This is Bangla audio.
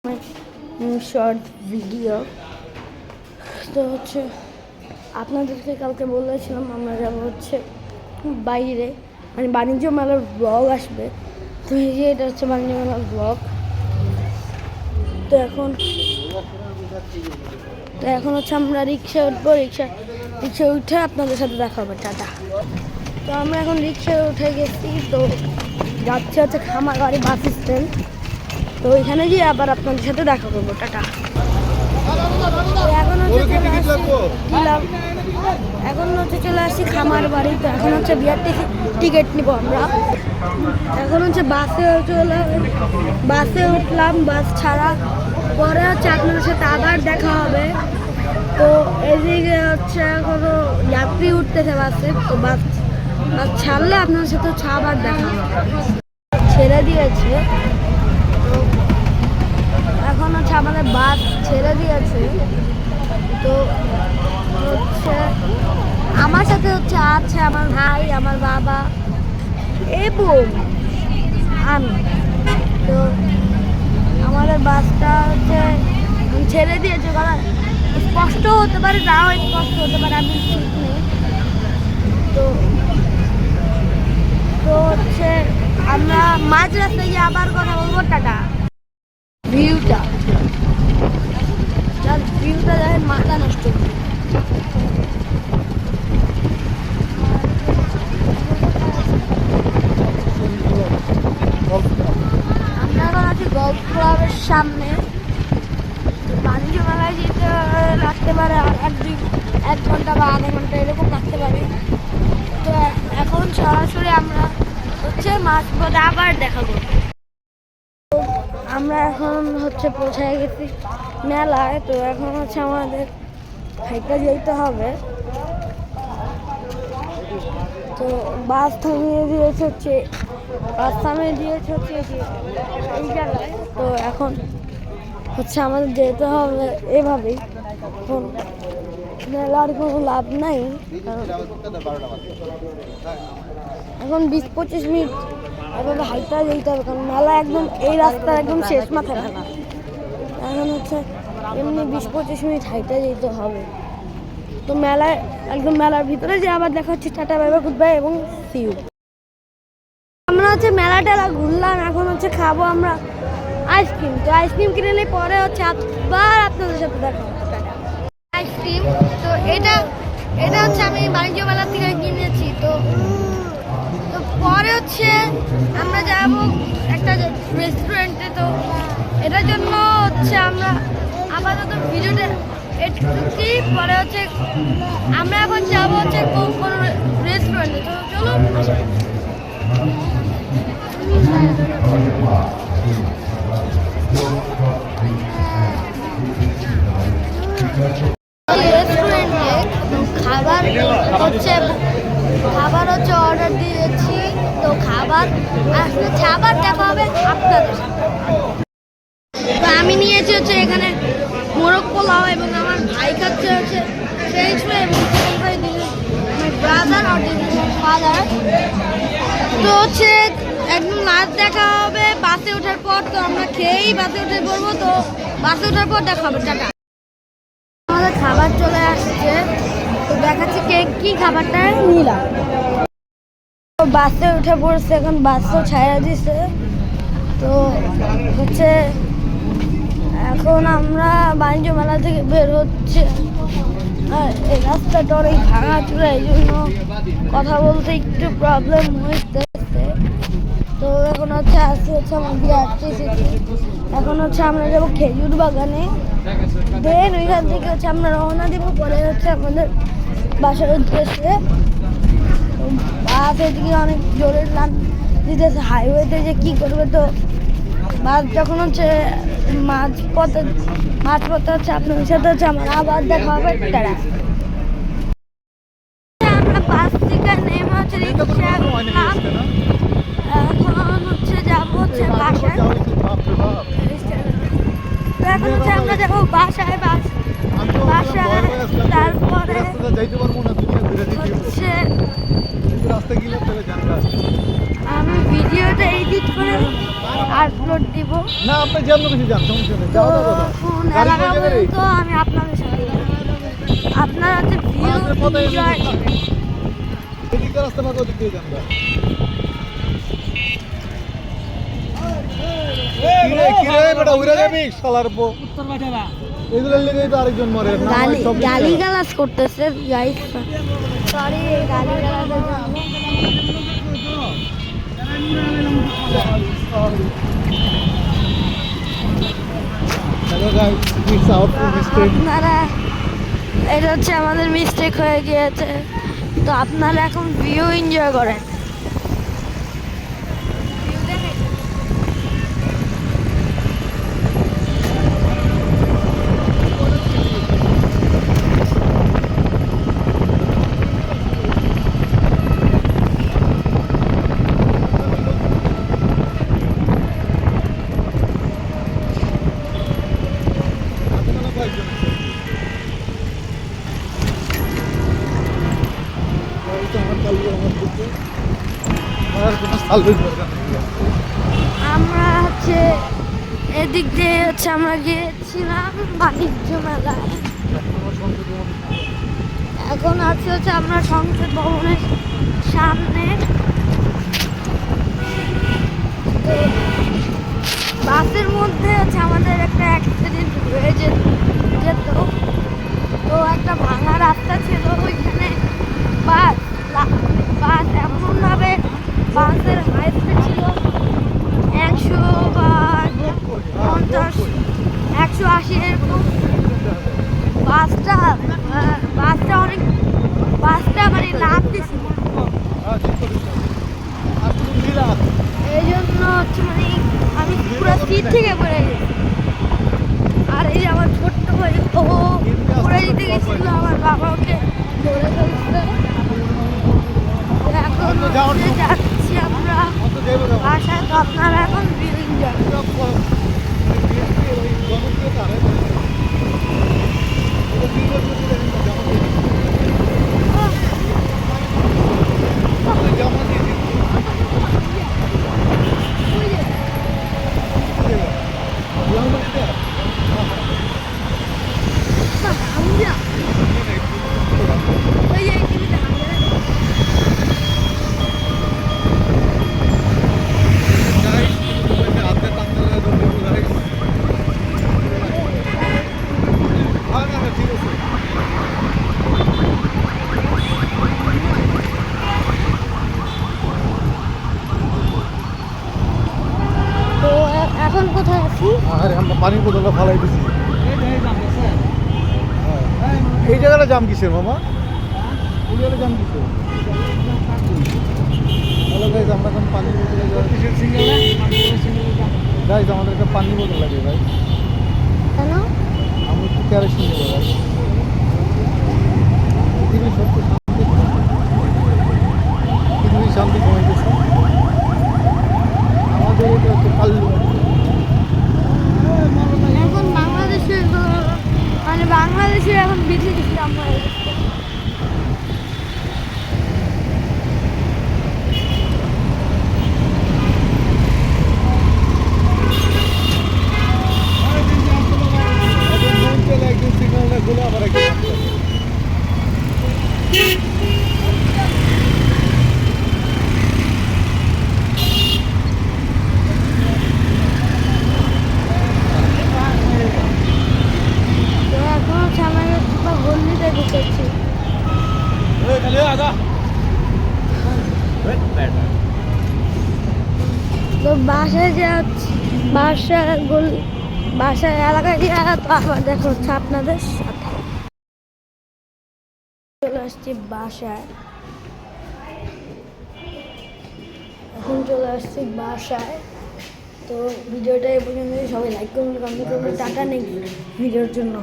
শর্ট ভিডিও তো হচ্ছে আপনাদেরকে কালকে বলেছিলাম আমরা যাবো হচ্ছে বাইরে, মানে বাণিজ্য মেলার ব্লগ আসবে। তো এই যে এটা হচ্ছে বাণিজ্য মেলার ব্লগ। তো এখন হচ্ছে আমরা রিক্সা উঠবো, রিক্সা উঠে আপনাদের সাথে দেখা হবে। টাটা। তো আমরা এখন রিক্সায় উঠে গেছি, তো যাচ্ছে হচ্ছে খামারবাড়ি বাস স্ট্যান্ড। তো ওইখানে গিয়ে আবার আপনাদের সাথে দেখা করবো। টাটা। এখন হচ্ছে চলে আসছি খামার বাড়ি। তো এখন হচ্ছে বিয়ার টিকিট নিব আমরা। এখন হচ্ছে বাসে উঠলাম, বাস ছাড়া পরে হচ্ছে আপনাদের সাথে আবার দেখা হবে। তো এদিকে হচ্ছে এখনো যাত্রী উঠতেছে বাসে, তো বাস ছাড়লে আপনাদের সাথে হচ্ছে আবার দেখা হবে। ছেড়ে দিয়েছে, তো এখন হচ্ছে আমাদের বাস ছেড়ে দিয়েছে। তো হচ্ছে আমার সাথে হচ্ছে আছে আমার ভাই, আমার বাবা এবং আমি। তো আমাদের বাসটা হচ্ছে ছেড়ে দিয়েছে, কারণ স্পষ্ট হতে পারে, নাও স্পষ্ট হতে পারে, আমি ঠিক নেই। তো হচ্ছে আমরা মাঝ রাস্তায় গিয়ে আবার কথা বলবো। টাটা। ভিউটা দেখেন, মাথা নষ্ট। আমরা এখন আছি গল্ফ ক্লাবের সামনে। বাণিজ্য মেলায় যেতে লাগতে পারে এক ঘন্টা বা আধা ঘন্টা এরকম লাগতে পারে। তো এখন সরাসরি আমরা হচ্ছে মাঝপথে আবার দেখা করব। আমরা এখন হচ্ছে পৌঁছায় গেছি মেলায়। তো এখন হচ্ছে আমাদের হাইটা যেতে হবে। তো বাস থামিয়ে দিয়েছে হচ্ছে এই জায়গায়। তো এখন হচ্ছে আমাদের যেতে হবে এভাবেই। এখন মেলার কোনো লাভ নাই, কারণ এখন 20-25 মিনিট এভাবে হাইটা যেতে হবে, কারণ মেলা একদম এই রাস্তার একদম শেষ মাথায় মেলা। এখন হচ্ছে এমনি 20-25 মিনিট হাইটা যেতে হবে। তো মেলার ভিতরে যে আবার দেখা হচ্ছে। Tata, bye bye, good bye এবং সি ইউ। আমরা হচ্ছে মেলা টেলা ঘুরলাম, এখন হচ্ছে খাবো আমরা আইসক্রিম। তো আইসক্রিম কিনে নিয়ে পরে হচ্ছে আবার আপনাদের সাথে দেখা হচ্ছে। টাটা। আইসক্রিম তো এটা হচ্ছে আমি বাণিজ্য মেলা থেকে কিনেছি। তো পরে হচ্ছে আমরা যাব একটা রেস্টুরেন্টে। তো এটার জন্য হচ্ছে আমরা আপাতত ভিডিওটা এটুকুই। পরে হচ্ছে আমরা এখন যাবো হচ্ছে কোনো রেস্টুরেন্টে। তো চলুন। রেস্টুরেন্টে খাবার হচ্ছে অর্ডার দিয়েছি। তো খাবার দেখা হবে আপনাদের সাথে। তো আমি নিয়েছি হচ্ছে এখানে মোরগ পোলাও, এবং আমার ভাই খাচ্ছে হচ্ছে ফ্রেঞ্চ ফ্রাই এবং চিকেন ফ্রাই। ব্রাদার আর ফাদার। তো হচ্ছে একদম লাস্ট দেখা হবে বাসে ওঠার পর। তো আমরা খেয়েই বাসে উঠে পড়বো। তো বাসে ওঠার পর দেখা হবে। টাটা। আমাদের খাবার চলে আসছে, তো দেখাচ্ছি কি খাবারটা নিলাম। তো বাসে উঠে পড়ছে, এখন বাসও ছাড়া দিছে। তো হচ্ছে এখন আমরা বাণিজ্য মেলা থেকে বের হচ্ছে। আর এই রাস্তাটা অনেক ভাঙাচোরা, এই জন্য কথা বলতে একটু প্রবলেম হইতেছে। তো এখন হচ্ছে আমার এখন হচ্ছে আমরা যাবো খেজুর বাগানে। দেন ওইখান থেকে হচ্ছে আমরা রওনা দিব। পরে হচ্ছে আমাদের বাসার উদ্দেশ্যে। বাস এদিকে অনেক জোরে লান দিতেছে হাইওয়েতে, যে কি করবে। তো বাস যখন হচ্ছে মাঝপথে হচ্ছে আপনাদের সাথে হচ্ছে আমার আবার দেখা হবে। তারা আমরা বাস থেকে নেমে হচ্ছে রিক্সা করলাম। এখন হচ্ছে যাবো হচ্ছে বাসায়। এখন হচ্ছে আমরা যাবো বাসায়। তারপরে হচ্ছে রাস্তা গেলে তাহলে জানবে আসতে। আমি ভিডিওটা এডিট করে আপলোড দিব। না আপনি যেমন কিছু যান, সমস্যা নেই। তো যাওয়া যাবে না। কোন গাড়ি এলাকা কোন জায়গায়? পর্যন্ত আমি আপনাদের সাথে আপনারা যে ভিউ আমাদের পথে এনজয় করেন। এদিকে রাস্তা না ওদিক দিয়ে যান। কিরে বেটা উড়ে যাবি শালার পো। এগুলোর লেগেই তো আরেকজন মরে না। গালি গালাজ করতেছে গাইস, সরি গালি গালাজের জন্য। Hello guys, it's hour mistake. আপনারা, এটা হচ্ছে আমাদের মিস্টেক হয়ে গিয়েছে, তো আপনারা এখন ভিউ এনজয় করেন। আমরা হচ্ছে এদিক দিয়ে হচ্ছে আমরা গিয়েছিলাম বাণিজ্য মেলায়। এখন আছে হচ্ছে আমরা সংসদ ভবনের সামনে। তো বাসের মধ্যে হচ্ছে আমাদের একটা অ্যাক্সিডেন্ট হয়ে যেত। তো একটা ভাঙা রাস্তা ছিল ওইখানে বাস বাস এমনভাবে বাসের হাইট ছিল 100 বা 50, 180 এরকম। বাসটা মানে লাফ দিছিল। এই জন্য হচ্ছে মানে আমি পুরো সিট থেকে পড়ে গেছি। আর এই যে আমার ছোট্ট ভাই, ও পড়ে যেতে গেছিল, আমার বাবা ওকে ধরে ফেলছে। এখন যাচ্ছি আমরা বাসায়, তো আপনারা এখন ভিউ এনজয় করেন। এখন কোথায় আছি? আরে আমরা পানির বোতলটা ফালাই দিছি। এই জায়গাটা জাম কিসের মামা? ওই জায়গাটা জাম কিসের? হ্যালো গাইজ, আমরা এখন পানির বোতলে গাইজ, আমাদের একটা পানির বোতল লাগে ভাই। কেন? আমি একটু ক্যারেশন নেবো ভাই। পৃথিবীর সত্য শান্তি, পৃথিবীর শান্তি কমাইতেছে আমাদের। এটা হচ্ছে কাল্লু। এখন বাংলাদেশের মানে বাংলাদেশের এখন বেশি কিছু আমরা একদিন সিগন্যালটা খুলে আবার একদিন আসতে হবে। তো এখন হচ্ছে আমরা গল্লিতে ঢুকেছি। তো বাসায় যে বাসার এলাকায় দিয়ে তো আবার দেখা হচ্ছে আপনাদের সাথে। চলে আসছি বাসায়, এখন চলে আসছি বাসায়। তো ভিডিওটা এই পর্যন্ত, সবাই লাইক করুন, কমেন্ট করুন, টাটা নেই ভিডিওর জন্য।